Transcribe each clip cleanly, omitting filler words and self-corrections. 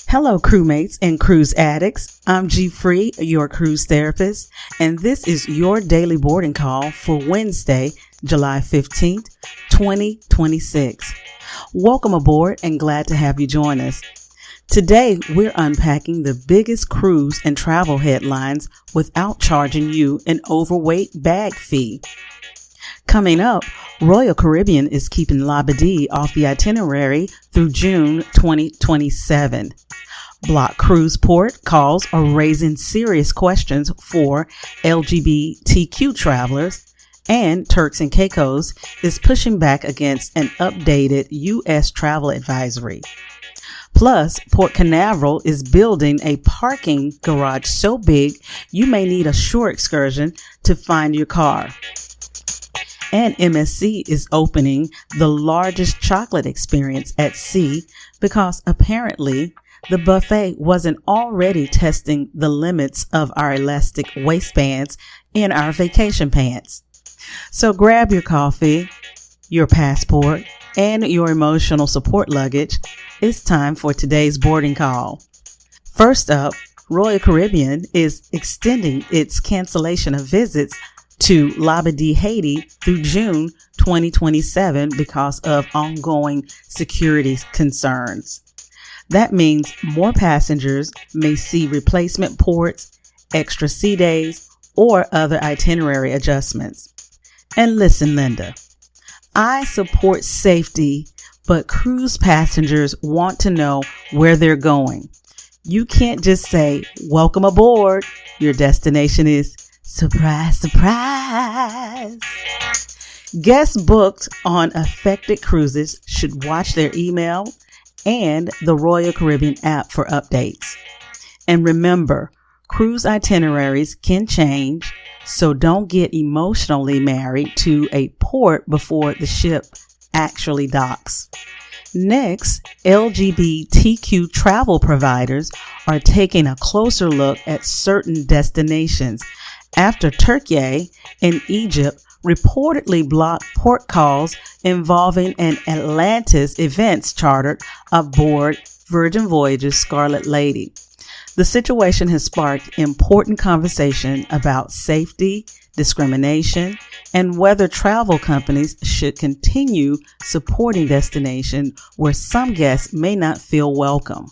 Hello, crewmates and cruise addicts. I'm GFree, your cruise therapist, and this is your daily boarding call for Wednesday, July 15th, 2026. Welcome aboard and glad to have you join us. Today, we're unpacking the biggest cruise and travel headlines without charging you an overweight bag fee. Coming up, Royal Caribbean is keeping Labadee off the itinerary through June 2027. Block Cruise Port calls are raising serious questions for LGBTQ travelers, and Turks and Caicos is pushing back against an updated U.S. travel advisory. Plus, Port Canaveral is building a parking garage so big you may need a shore excursion to find your car. And MSC is opening the largest chocolate experience at sea because apparently the buffet wasn't already testing the limits of our elastic waistbands in our vacation pants. So grab your coffee, your passport, and your emotional support luggage. It's time for today's boarding call. First up, Royal Caribbean is extending its cancellation of visits to Labadee, Haiti through June 2027 because of ongoing security concerns. That means more passengers may see replacement ports, extra sea days, or other itinerary adjustments. And listen, Linda, I support safety, but cruise passengers want to know where they're going. You can't just say, "Welcome aboard." Your destination is surprise, surprise. Guests booked on affected cruises should watch their email and the Royal Caribbean app for updates. And remember, cruise itineraries can change, so don't get emotionally married to a port before the ship actually docks. Next, LGBTQ travel providers are taking a closer look at certain destinations after Turkey and Egypt reportedly blocked port calls involving an Atlantis events chartered aboard Virgin Voyages Scarlet Lady. The situation has sparked important conversation about safety, discrimination, and whether travel companies should continue supporting destinations where some guests may not feel welcome.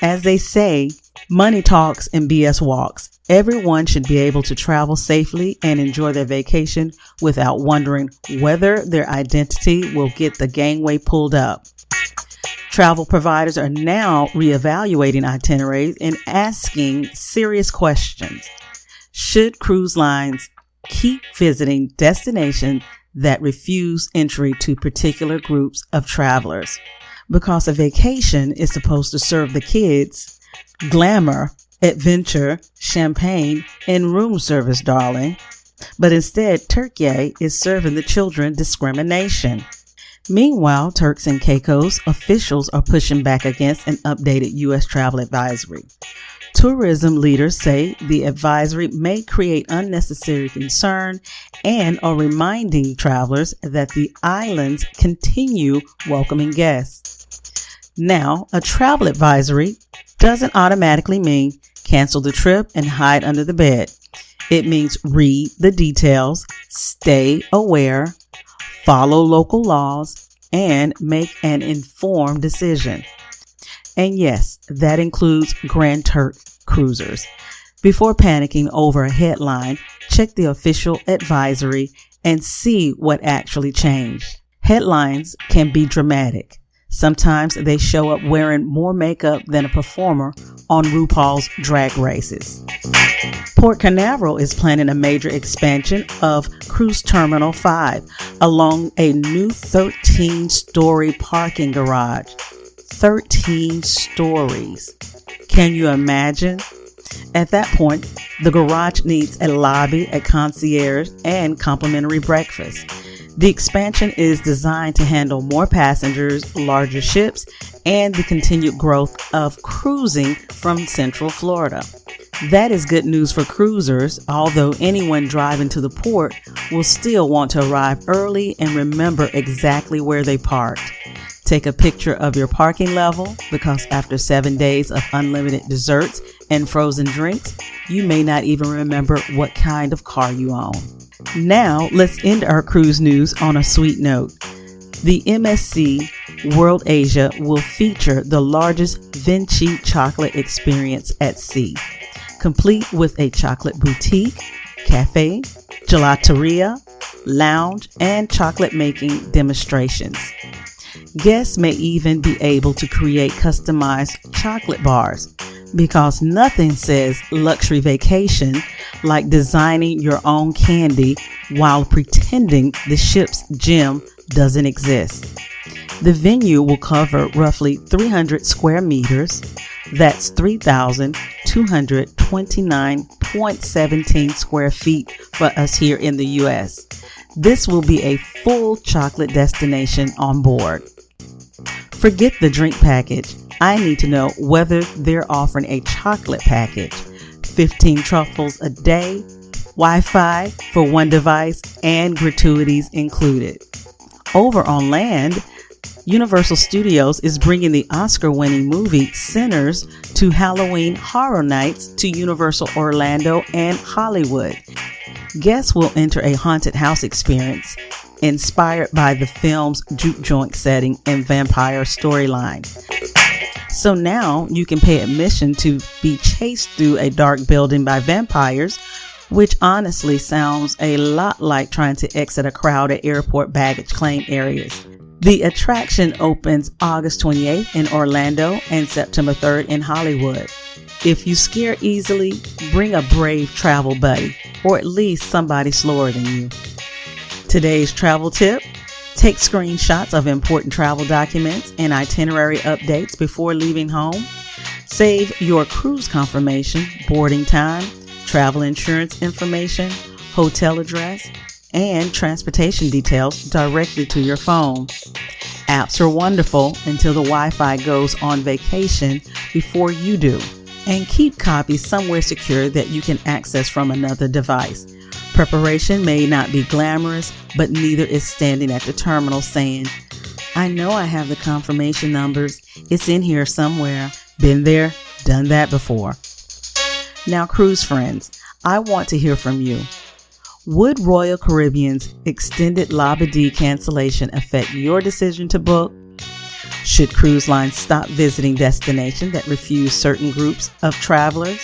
As they say, money talks and BS walks. Everyone should be able to travel safely and enjoy their vacation without wondering whether their identity will get the gangway pulled up. Travel providers are now reevaluating itineraries and asking serious questions. Should cruise lines keep visiting destinations that refuse entry to particular groups of travelers? Because a vacation is supposed to serve the kids glamour, adventure, champagne, and room service, darling. But instead, Turkey is serving the children discrimination. Meanwhile, Turks and Caicos officials are pushing back against an updated U.S. travel advisory. Tourism leaders say the advisory may create unnecessary concern and are reminding travelers that the islands continue welcoming guests. Now, a travel advisory doesn't automatically mean cancel the trip and hide under the bed. It means read the details, stay aware, follow local laws, and make an informed decision. And yes, that includes Grand Turk cruisers. Before panicking over a headline, check the official advisory and see what actually changed. Headlines can be dramatic. Sometimes they show up wearing more makeup than a performer on RuPaul's Drag Races. Port Canaveral is planning a major expansion of Cruise Terminal 5 along a new 13-story parking garage. 13 stories. Can you imagine? At that point, the garage needs a lobby, a concierge, and complimentary breakfast. The expansion is designed to handle more passengers, larger ships, and the continued growth of cruising from Central Florida. That is good news for cruisers, although anyone driving to the port will still want to arrive early and remember exactly where they parked. Take a picture of your parking level because after 7 days of unlimited desserts and frozen drinks, you may not even remember what kind of car you own. Now, let's end our cruise news on a sweet note. The MSC World Asia will feature the largest Venchi chocolate experience at sea, complete with a chocolate boutique, cafe, gelateria, lounge, and chocolate making demonstrations. Guests may even be able to create customized chocolate bars because nothing says luxury vacation like designing your own candy while pretending the ship's gem doesn't exist. The venue will cover roughly 300 square meters. That's 3,229.17 square feet for us here in the U.S. This will be a full chocolate destination on board. Forget the drink package. I need to know whether they're offering a chocolate package, 15 truffles a day, Wi-Fi for one device, and gratuities included. Over on land, Universal Studios is bringing the Oscar-winning movie Sinners to Halloween Horror Nights to Universal Orlando and Hollywood. Guests will enter a haunted house experience inspired by the film's juke joint setting and vampire storyline. So now you can pay admission to be chased through a dark building by vampires, which honestly sounds a lot like trying to exit a crowded airport baggage claim areas. The attraction opens August 28th in Orlando and September 3rd in Hollywood. If you scare easily, bring a brave travel buddy, or at least somebody slower than you. Today's travel tip: take screenshots of important travel documents and itinerary updates before leaving home. Save your cruise confirmation, boarding time, travel insurance information, hotel address, and transportation details directly to your phone. Apps are wonderful until the Wi-Fi goes on vacation before you do. And keep copies somewhere secure that you can access from another device. Preparation may not be glamorous, but neither is standing at the terminal saying, "I know I have the confirmation numbers. It's in here somewhere. Been there, done that before." Now, cruise friends, I want to hear from you. Would Royal Caribbean's extended Labadee cancellation affect your decision to book? Should cruise lines stop visiting destinations that refuse certain groups of travelers?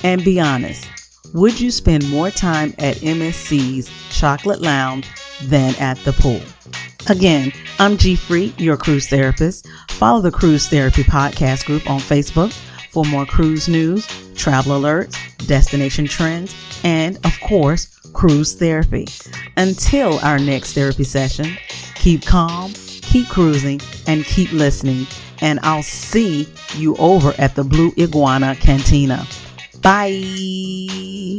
And be honest, would you spend more time at MSC's Chocolate Lounge than at the pool? Again, I'm GFree, your cruise therapist. Follow the Cruise Therapy Podcast group on Facebook for more cruise news, travel alerts, destination trends, and of course, cruise therapy. Until our next therapy session, keep calm, keep cruising, and keep listening. And I'll see you over at the Blue Iguana Cantina. Bye.